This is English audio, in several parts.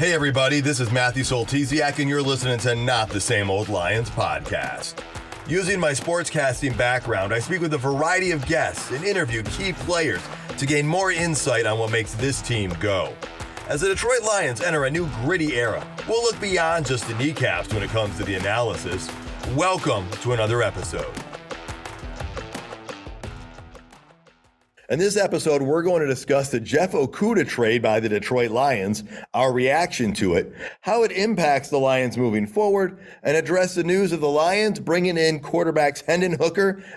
Hey everybody, this is Matthew Soltesiak and you're listening to Not the Same Old Lions podcast. Using my sportscasting background, I speak with a variety of guests and interview key players to gain more insight on what makes this team go. As the Detroit Lions enter a new gritty era, we'll look beyond just the kneecaps when it comes to the analysis. Welcome to another episode. In this episode, we're going to discuss the Jeff Okudah trade by the Detroit Lions, our reaction to it, how it impacts the Lions moving forward, and address the news of the Lions bringing in quarterbacks Hendon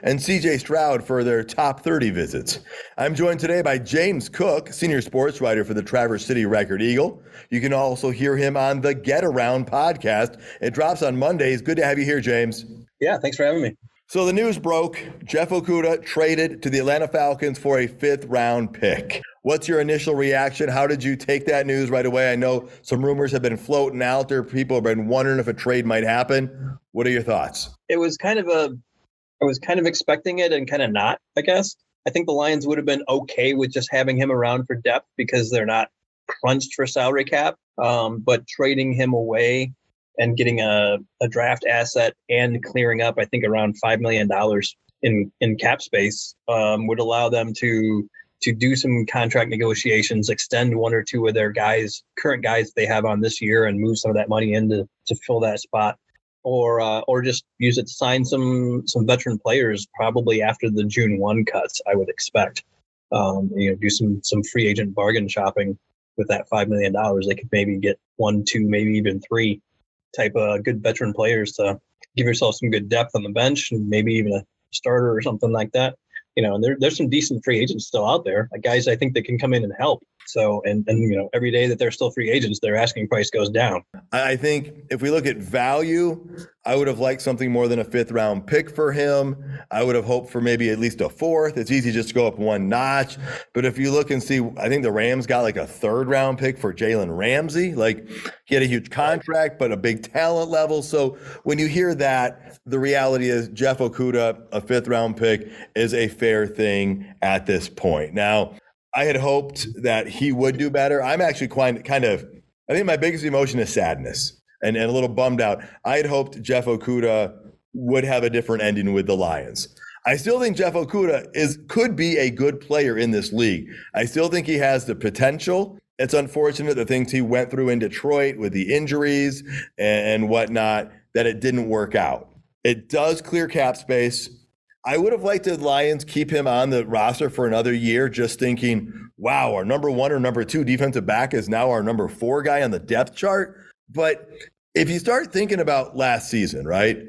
and Stroud for their top 30 visits. I'm joined today by James Cook, senior sports writer for the Traverse City Record Eagle. You can also hear him on the Get Around podcast. It drops on Mondays. Good to have you here, James. Yeah, thanks for having me. So the news broke. Jeff Okudah traded to the Atlanta Falcons for a 5th-round pick. What's your initial reaction? How did you take that news right away? I know some rumors have been floating out there. People have been wondering if a trade might happen. What are your thoughts? I was kind of expecting it and kind of not, I guess. I think the Lions would have been okay with just having him around for depth because they're not crunched for salary cap. But trading him away and getting a draft asset and clearing up, I think, around $5 million in cap space would allow them to do some contract negotiations, extend one or two of their current guys they have on this year, and move some of that money in to fill that spot, or just use it to sign some veteran players probably after the June 1 cuts, I would expect. Do some free agent bargain shopping with that $5 million. They could maybe get 1, 2, maybe even 3 type of good veteran players to give yourself some good depth on the bench and maybe even a starter or something like that. And there's some decent free agents still out there, guys I think that can come in and help. So, and every day that they're still free agents, their asking price goes down. I think if we look at value, I would have liked something more than a 5th-round pick for him. I would have hoped for maybe at least a 4th. It's easy just to go up one notch. But if you look and see, I think the Rams got like a 3rd-round pick for Jalen Ramsey. Like, he had a huge contract, but a big talent level. So when you hear that, the reality is Jeff Okudah, a 5th-round pick, is a fair thing at this point. Now, I had hoped that he would do better. I'm actually I think my biggest emotion is sadness and a little bummed out. I had hoped Jeff Okudah would have a different ending with the Lions. I still think Jeff Okudah could be a good player in this league. I still think he has the potential. It's unfortunate the things he went through in Detroit with the injuries and whatnot, that it didn't work out. It does clear cap space. I would have liked the Lions keep him on the roster for another year, just thinking, wow, our number 1 or number 2 defensive back is now our number 4 guy on the depth chart. But if you start thinking about last season, right,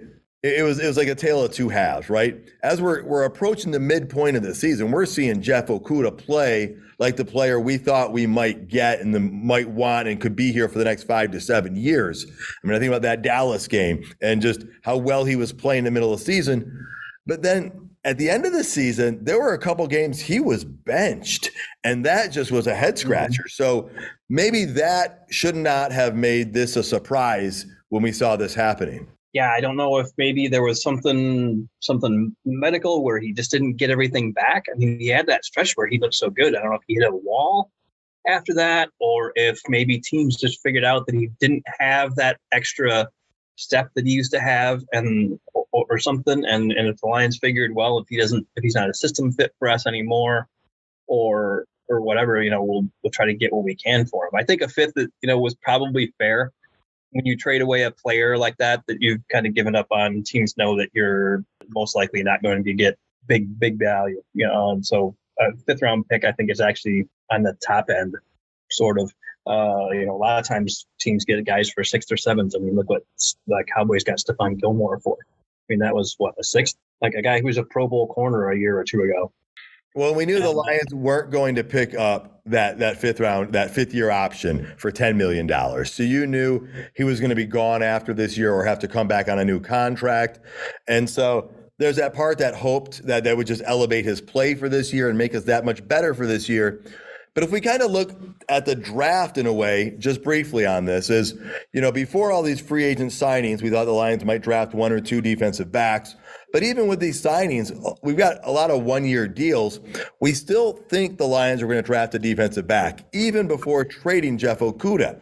it was like a tale of two halves, right? As we're approaching the midpoint of the season, we're seeing Jeff Okudah play like the player we thought we might get and might want and could be here for the next 5 to 7 years. I mean, I think about that Dallas game and just how well he was playing in the middle of the season. But then at the end of the season, there were a couple games he was benched, and that just was a head scratcher. So maybe that should not have made this a surprise when we saw this happening. Yeah, I don't know if maybe there was something medical where he just didn't get everything back. I mean, he had that stretch where he looked so good. I don't know if he hit a wall after that, or if maybe teams just figured out that he didn't have that extra step that he used to have, or something, and if the Lions figured, well, if he's not a system fit for us anymore, or whatever, we'll try to get what we can for him. I think a 5th was probably fair. When you trade away a player like that you've kind of given up on, teams know that you're most likely not going to get big value, and so a 5th-round pick I think is actually on the top end, sort of. A lot of times teams get guys for 6th or 7th. I mean, look what the Cowboys got Stephon Gilmore for. I mean, that was a 6th, like a guy who was a Pro Bowl corner a year or 2 ago. Well, we knew the Lions weren't going to pick up that 5th-year option for $10 million. So you knew he was going to be gone after this year or have to come back on a new contract. And so there's that part that hoped that would just elevate his play for this year and make us that much better for this year. But if we kind of look at the draft in a way, just briefly on this, is, before all these free agent signings, we thought the Lions might draft 1 or 2 defensive backs. But even with these signings, we've got a lot of 1-year deals. We still think the Lions are going to draft a defensive back, even before trading Jeff Okudah.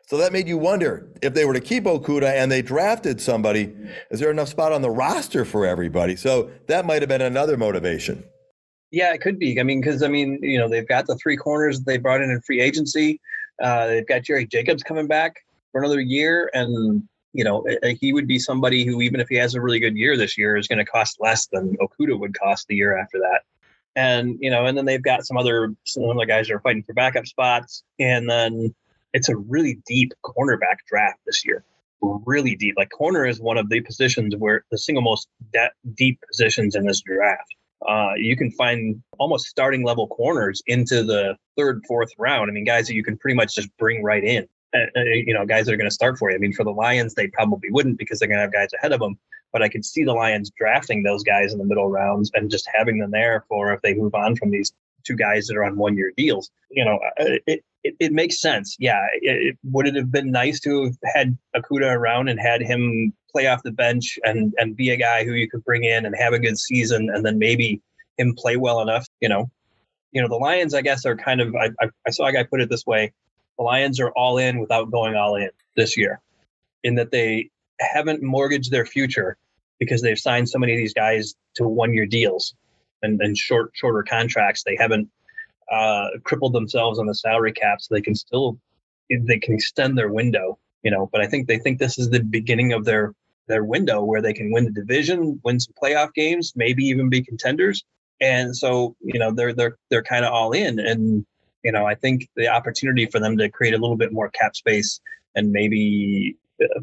So that made you wonder, if they were to keep Okudah and they drafted somebody, is there enough spot on the roster for everybody? So that might have been another motivation. Yeah, it could be. I mean, because they've got the 3 corners they brought in free agency. They've got Jerry Jacobs coming back for another year, and he would be somebody who, even if he has a really good year this year, is going to cost less than Okudah would cost the year after that. And and then they've got some other guys that are fighting for backup spots, and then it's a really deep cornerback draft this year. Really deep. Like, corner is one of the positions where the single most deep positions in this draft. You can find almost starting level corners into the 3rd, 4th round. I mean, guys that you can pretty much just bring right in. Guys that are going to start for you. I mean, for the Lions, they probably wouldn't, because they're going to have guys ahead of them. But I could see the Lions drafting those guys in the middle rounds and just having them there for if they move on from these 2 guys that are on 1-year deals. It makes sense. Yeah. Would it have been nice to have had Okudah around and had him play off the bench and be a guy who you could bring in and have a good season, and then maybe him play well enough? The Lions, I guess, are kind of, I saw a guy put it this way: the Lions are all in without going all in this year, in that they haven't mortgaged their future because they've signed so many of these guys to 1-year deals and shorter contracts. They haven't crippled themselves on the salary cap, so they can extend their window. But I think they think this is the beginning of their window where they can win the division, win some playoff games, maybe even be contenders. And so they're kind of all in. And I think the opportunity for them to create a little bit more cap space and maybe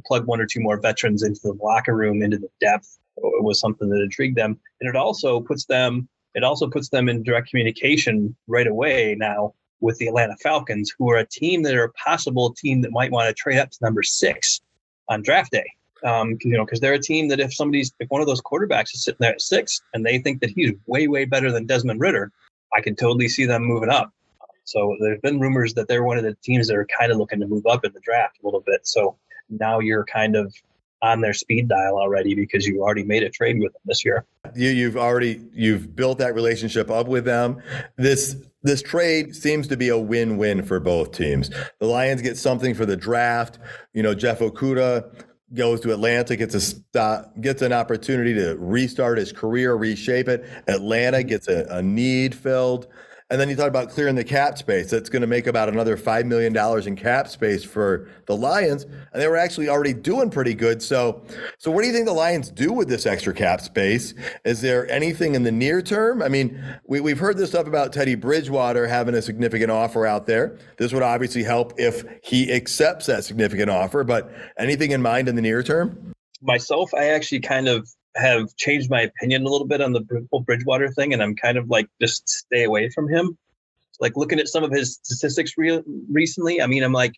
plug 1 or 2 more veterans into the locker room, into the depth, was something that intrigued them. And it also puts them in direct communication right away now with the Atlanta Falcons, who are a team that are a possible team that might want to trade up to number 6 on draft day. Because they're a team that if one of those quarterbacks is sitting there at 6 and they think that he's way, way better than Desmond Ridder, I can totally see them moving up. So there's been rumors that they're one of the teams that are kind of looking to move up in the draft a little bit. So now you're kind of on their speed dial already, because you already made a trade with them this year. You've built that relationship up with them. This trade seems to be a win-win for both teams. The Lions get something for the draft. Jeff Okudah goes to Atlanta, gets an opportunity to restart his career, reshape it. Atlanta gets a need filled. And then you talk about clearing the cap space. That's going to make about another $5 million in cap space for the Lions. And they were actually already doing pretty good. So what do you think the Lions do with this extra cap space? Is there anything in the near term? I mean, we've heard this stuff about Teddy Bridgewater having a significant offer out there. This would obviously help if he accepts that significant offer. But anything in mind in the near term? Myself, I actually kind of have changed my opinion a little bit on the whole Bridgewater thing, and I'm kind of like, just stay away from him. Like, looking at some of his statistics recently, I mean, I'm like,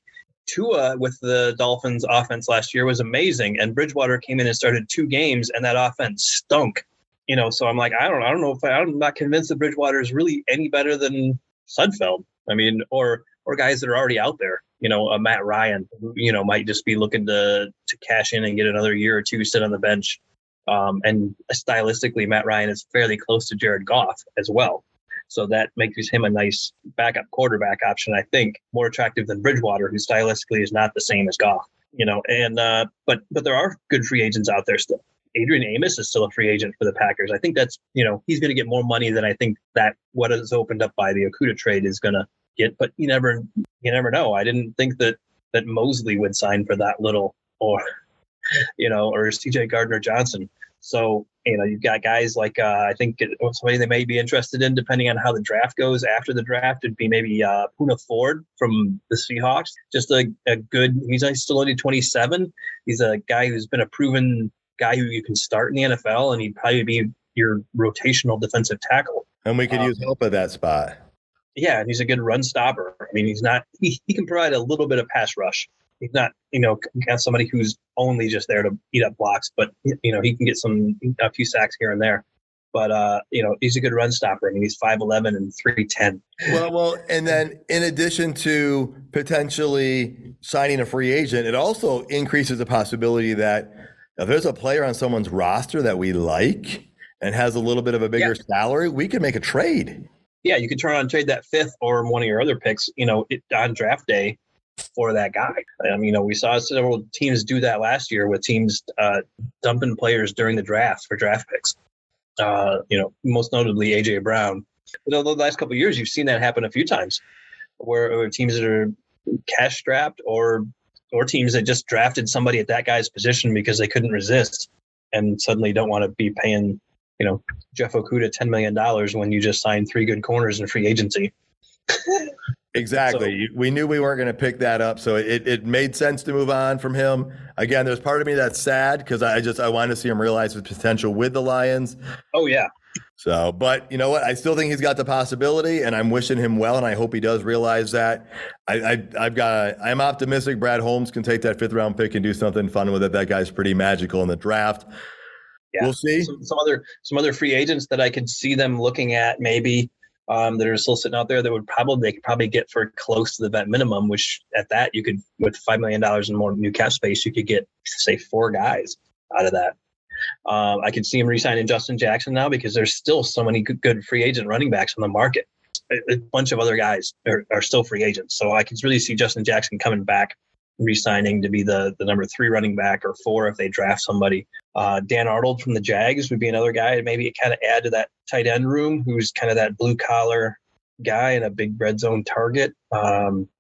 Tua with the Dolphins offense last year was amazing, and Bridgewater came in and started 2 games, and that offense stunk. So I'm like, I'm not convinced that Bridgewater is really any better than Sudfeld. I mean, or guys that are already out there. Matt Ryan, might just be looking to cash in and get another year or 2 sit on the bench. And stylistically, Matt Ryan is fairly close to Jared Goff as well. So that makes him a nice backup quarterback option, I think, more attractive than Bridgewater, who stylistically is not the same as Goff. But there are good free agents out there still. Adrian Amos is still a free agent for the Packers. I think that's, he's going to get more money than I think that what is opened up by the Okudah trade is going to get. But you never know. I didn't think that Mosley would sign for that little, or CJ Gardner-Johnson. So, you've got guys like, I think somebody they may be interested in, depending on how the draft goes after the draft, would be maybe Poona Ford from the Seahawks. Just a good, he's still only 27. He's a guy who's been a proven guy who you can start in the NFL, and he'd probably be your rotational defensive tackle. And we could use help at that spot. Yeah, and he's a good run stopper. I mean, he can provide a little bit of pass rush. He's not, got somebody who's only just there to eat up blocks, but, he can get a few sacks here and there. But, he's a good run stopper. I mean, he's 5'11" and 310. Well, and then in addition to potentially signing a free agent, it also increases the possibility that if there's a player on someone's roster that we like and has a little bit of a bigger salary, we could make a trade. Yeah, you could turn on and trade that 5th or one of your other picks, on draft day. for that guy. I mean, we saw several teams do that last year with teams dumping players during the draft for draft picks. Most notably AJ Brown. But over the last couple of years, you've seen that happen a few times, where teams that are cash strapped or teams that just drafted somebody at that guy's position because they couldn't resist, and suddenly don't want to be paying, Jeff Okudah $10 million when you just signed 3 good corners in free agency. Exactly. We knew we weren't going to pick that up, so it made sense to move on from him. Again, there's part of me that's sad because I wanted to see him realize his potential with the Lions. Oh yeah. So, but you know what? I still think he's got the possibility, and I'm wishing him well, and I hope he does realize that. I'm optimistic Brad Holmes can take that 5th round pick and do something fun with it. That guy's pretty magical in the draft. Yeah. We'll see. Some other free agents that I could see them looking at maybe. That are still sitting out there that they could probably get for close to the vet minimum, which at that you could, with $5 million and more new cap space, you could get, say, 4 guys out of that. I could see him re-signing Justin Jackson now because there's still so many good free agent running backs on the market. A bunch of other guys are still free agents. So I could really see Justin Jackson coming back, re-signing to be the number 3 running back or 4 if they draft somebody. Dan Arnold from the Jags would be another guy to maybe kind of add to that tight end room, who's kind of that blue collar guy and a big red zone target.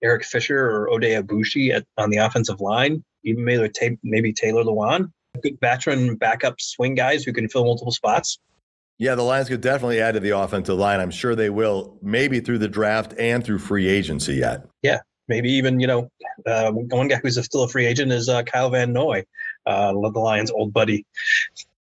Eric Fisher or Oday Abushi on the offensive line, even maybe Taylor Lewan, good veteran backup swing guys who can fill multiple spots. Yeah, the Lions could definitely add to the offensive line. I'm sure they will, maybe through the draft and through free agency yet. Yeah. Maybe even, one guy who's still a free agent is Kyle Van Noy, the Lions' old buddy.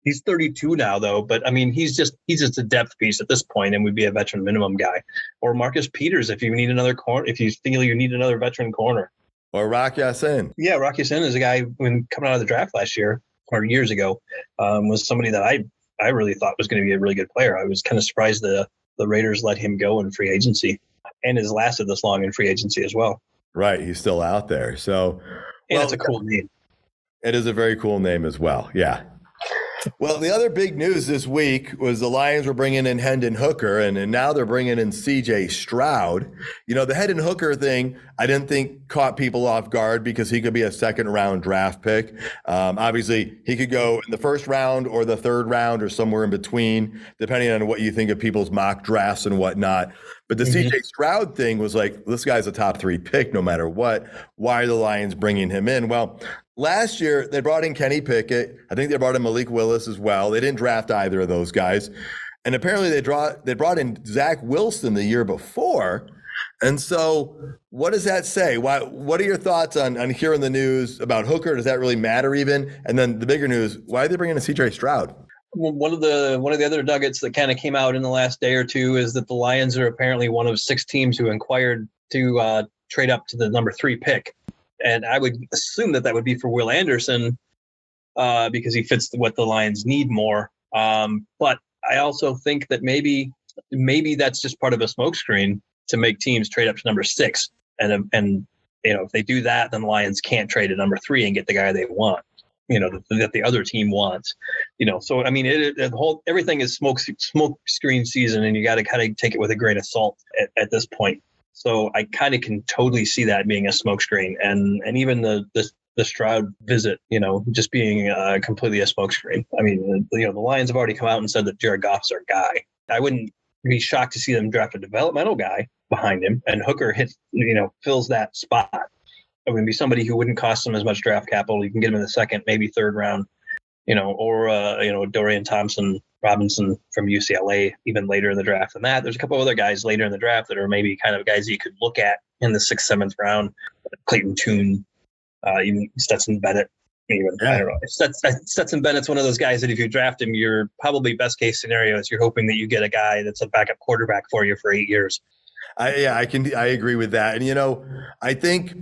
He's 32 now, though, but I mean, he's just a depth piece at this point and would be a veteran minimum guy. Or Marcus Peters if you need another corner, if you feel you need another veteran corner. Or Rock Ya-Sin. Yeah, Rock Ya-Sin is a guy when coming out of the draft last year or years ago, was somebody that I really thought was going to be a really good player. I was kind of surprised the Raiders let him go in free agency and has lasted this long in free agency as well. Right. He's still out there. So, and it's a cool name. It is a very cool name as well. Yeah. Well, the other big news this week was the Lions were bringing in Hendon Hooker, and now they're bringing in C.J. Stroud. The Hendon Hooker thing, I didn't think caught people off guard because he could be a 2nd-round draft pick. Obviously, he could go in the 1st round or the 3rd round or somewhere in between, depending on what you think of people's mock drafts and whatnot. But the C.J. Stroud thing was like, this guy's a top 3 pick no matter what. Why are the Lions bringing him in? Well, last year, they brought in Kenny Pickett. I think they brought in Malik Willis as well. They didn't draft either of those guys. And apparently they brought in Zach Wilson the year before. And so what does that say? What are your thoughts on hearing the news about Hooker? Does that really matter even? And then the bigger news, why are they bringing in C.J. Stroud? Well, one of the other nuggets that kind of came out in the last day or two is that the Lions are apparently one of 6 teams who inquired to trade up to the number 3 pick. And I would assume that would be for Will Anderson because he fits what the Lions need more. But I also think that maybe that's just part of a smokescreen to make teams trade up to number 6. And if they do that, then the Lions can't trade at number 3 and get the guy they want. That the other team wants. So I mean, everything is smoke screen season, and you got to kind of take it with a grain of salt at this point. So I kind of can totally see that being a smokescreen, and even the Stroud visit, just being completely a smokescreen. I mean, the Lions have already come out and said that Jared Goff's their guy. I wouldn't be shocked to see them draft a developmental guy behind him, and Hooker fills that spot. It would be somebody who wouldn't cost them as much draft capital. You can get him in the 2nd, maybe 3rd round, or Dorian Thompson-Robinson from UCLA, even later in the draft than that. There's a couple other guys later in the draft that are maybe kind of guys you could look at in the 6th, 7th round. Clayton Tune, even Stetson Bennett. Even I don't know. Stetson Bennett's one of those guys that if you draft him, your probably best case scenario is you're hoping that you get a guy that's a backup quarterback for you for 8 years. I agree with that. And I think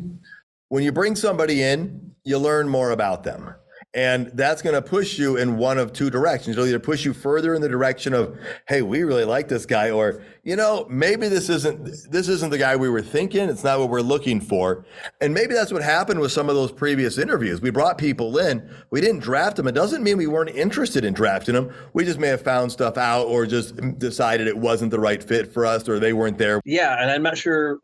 when you bring somebody in, you learn more about them. And that's going to push you in one of 2 directions. It'll either push you further in the direction of, hey, we really like this guy, or maybe this isn't the guy we were thinking. It's not what we're looking for. And maybe that's what happened with some of those previous interviews. We brought people in, we didn't draft them. It doesn't mean we weren't interested in drafting them. We just may have found stuff out or just decided it wasn't the right fit for us or they weren't there. Yeah, and I'm not sure,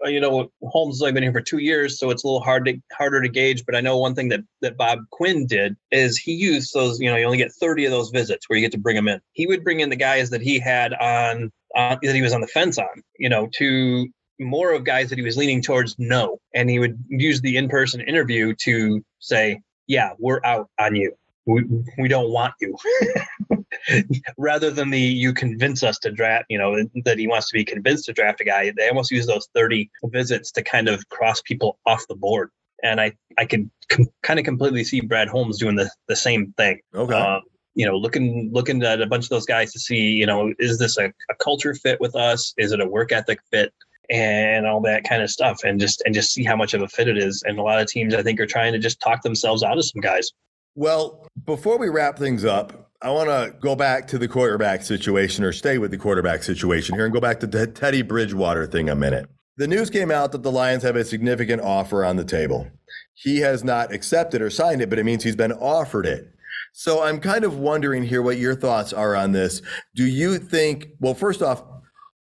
Holmes has only been here for 2 years, so it's a little harder to gauge. But I know one thing that Bob Quinn did is he used those, you only get 30 of those visits where you get to bring them in. He would bring in the guys that he had on that he was on the fence on, to more of guys that he was leaning towards no. And he would use the in-person interview to say, yeah, we're out on you. We don't want you. Rather than you convince us to draft, that he wants to be convinced to draft a guy. They almost use those 30 visits to kind of cross people off the board. And I can kind of completely see Brad Holmes doing the same thing. Okay. Looking at a bunch of those guys to see, is this a culture fit with us? Is it a work ethic fit? And all that kind of stuff, and just see how much of a fit it is. And a lot of teams, I think, are trying to just talk themselves out of some guys. Well, before we wrap things up, I want to go back to the quarterback situation, or stay with the quarterback situation here, and go back to the Teddy Bridgewater thing a minute. The news came out that the Lions have a significant offer on the table. He has not accepted or signed it, but it means he's been offered it. So I'm kind of wondering here what your thoughts are on this. Do you think, well, first off,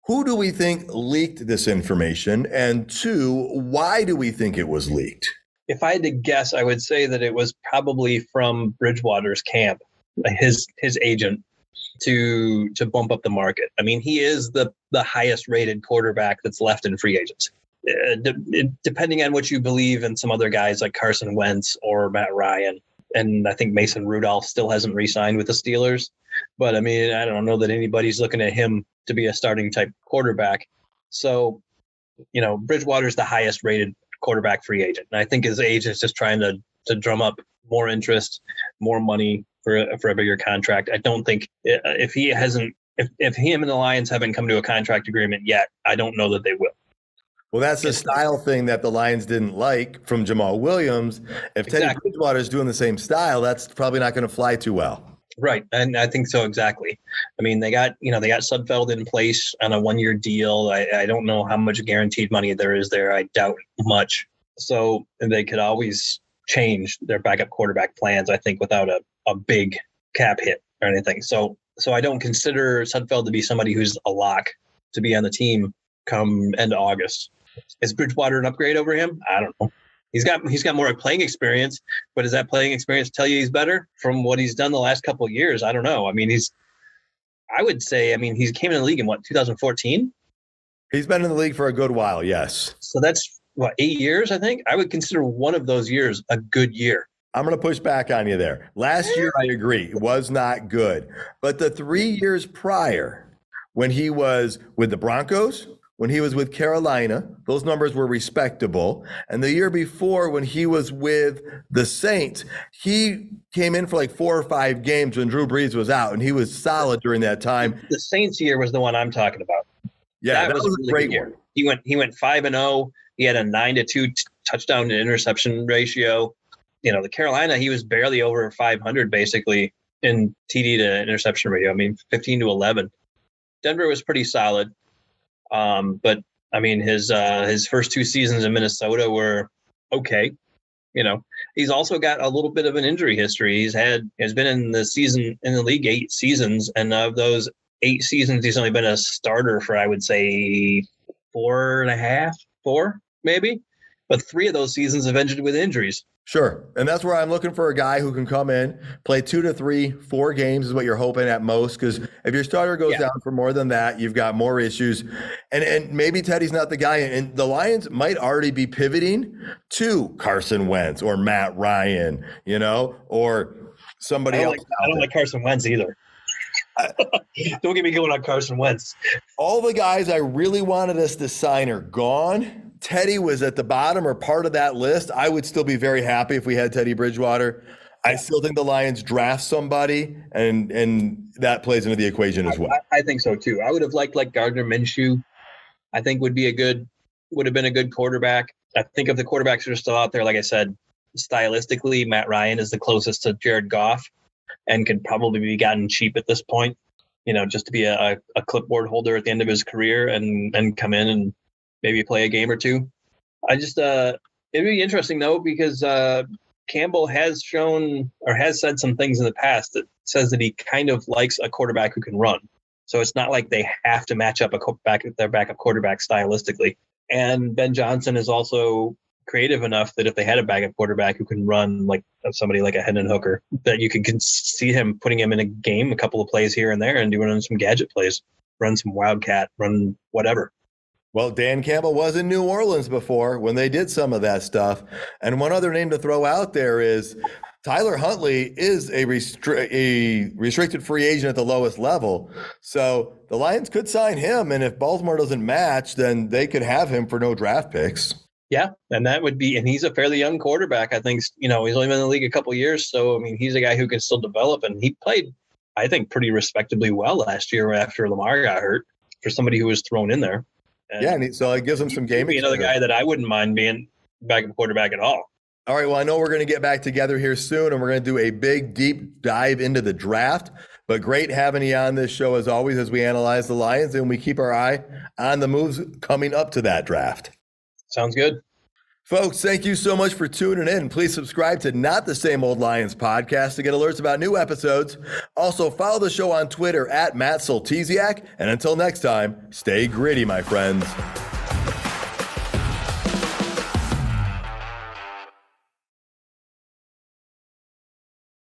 who do we think leaked this information? And two, why do we think it was leaked? If I had to guess, I would say that it was probably from Bridgewater's camp, his agent, to bump up the market. I mean, he is the highest rated quarterback that's left in free agency. Depending on what you believe in some other guys like Carson Wentz or Matt Ryan. And I think Mason Rudolph still hasn't re-signed with the Steelers. But I mean, I don't know that anybody's looking at him to be a starting type quarterback. So, Bridgewater's the highest rated quarterback free agent. And I think his agent is just trying to drum up more interest, more money for a bigger contract. I don't think if him and the Lions haven't come to a contract agreement yet, I don't know that they will. Well, that's the style thing that the Lions didn't like from Jamal Williams. If Teddy Bridgewater is doing the same style, that's probably not going to fly too well. Right. And I think so. Exactly. I mean, they got Sudfeld in place on a 1-year deal. I don't know how much guaranteed money there is there. I doubt much. So they could always change their backup quarterback plans, I think, without a big cap hit or anything. So I don't consider Sudfeld to be somebody who's a lock to be on the team come end of August. Is Bridgewater an upgrade over him? I don't know. He's got more playing experience, but does that playing experience tell you he's better from what he's done the last couple of years? I don't know. I mean, he came in the league in 2014? He's been in the league for a good while, yes. So that's 8 years, I think? I would consider one of those years a good year. I'm going to push back on you there. Last year, I agree, was not good. But the 3 years prior, when he was with the Broncos, when he was with Carolina, those numbers were respectable. And the year before, when he was with the Saints, he came in for like 4 or 5 games when Drew Brees was out, and he was solid during that time. The Saints year was the one I'm talking about. Yeah, that was a really great year. He went 5-0. He had a 9-2 touchdown to interception ratio. The Carolina, he was barely over 500 basically in TD to interception ratio. I mean, 15-11. Denver was pretty solid. But I mean, his first 2 seasons in Minnesota were okay. He's also got a little bit of an injury history. He's been in the league 8 seasons, and of those 8 seasons, he's only been a starter for, I would say, 4 maybe. But 3 of those seasons have ended with injuries. Sure. And that's where I'm looking for a guy who can come in, play 2 to 3, 4 games is what you're hoping at most. Because if your starter goes down for more than that, you've got more issues. And maybe Teddy's not the guy. And the Lions might already be pivoting to Carson Wentz or Matt Ryan, or somebody else. I don't like Carson Wentz either. Don't get me going on Carson Wentz. All the guys I really wanted us to sign are gone. Teddy was at the bottom or part of that list. I would still be very happy if we had Teddy Bridgewater. I still think the Lions draft somebody, and that plays into the equation as well. I think so too. I would have liked Gardner Minshew. I think would have been a good quarterback. I think of the quarterbacks that are still out there, like I said, stylistically, Matt Ryan is the closest to Jared Goff and could probably be gotten cheap at this point. just to be a clipboard holder at the end of his career and come in and maybe play a game or two. I just it'd be interesting though, because Campbell has shown or has said some things in the past that says that he kind of likes a quarterback who can run. So it's not like they have to match up their backup quarterback stylistically. And Ben Johnson is also creative enough that if they had a backup quarterback who can run like somebody like a Hendon Hooker, that you could see him putting him in a game, a couple of plays here and there, and doing some gadget plays, run some wildcat, run whatever. Well, Dan Campbell was in New Orleans before when they did some of that stuff. And one other name to throw out there is Tyler Huntley is a restricted free agent at the lowest level. So the Lions could sign him. And if Baltimore doesn't match, then they could have him for no draft picks. Yeah, and he's a fairly young quarterback. I think, he's only been in the league a couple of years. So, he's a guy who can still develop. And he played, I think, pretty respectably well last year after Lamar got hurt, for somebody who was thrown in there. So it gives him some game experience. Another guy that I wouldn't mind being backup quarterback at all. All right, well, I know we're going to get back together here soon, and we're going to do a big, deep dive into the draft. But great having you on this show, as always, as we analyze the Lions and we keep our eye on the moves coming up to that draft. Sounds good. Folks, thank you so much for tuning in. Please subscribe to Not the Same Old Lions podcast to get alerts about new episodes. Also, follow the show on Twitter at Matt Soltesiak. And until next time, stay gritty, my friends.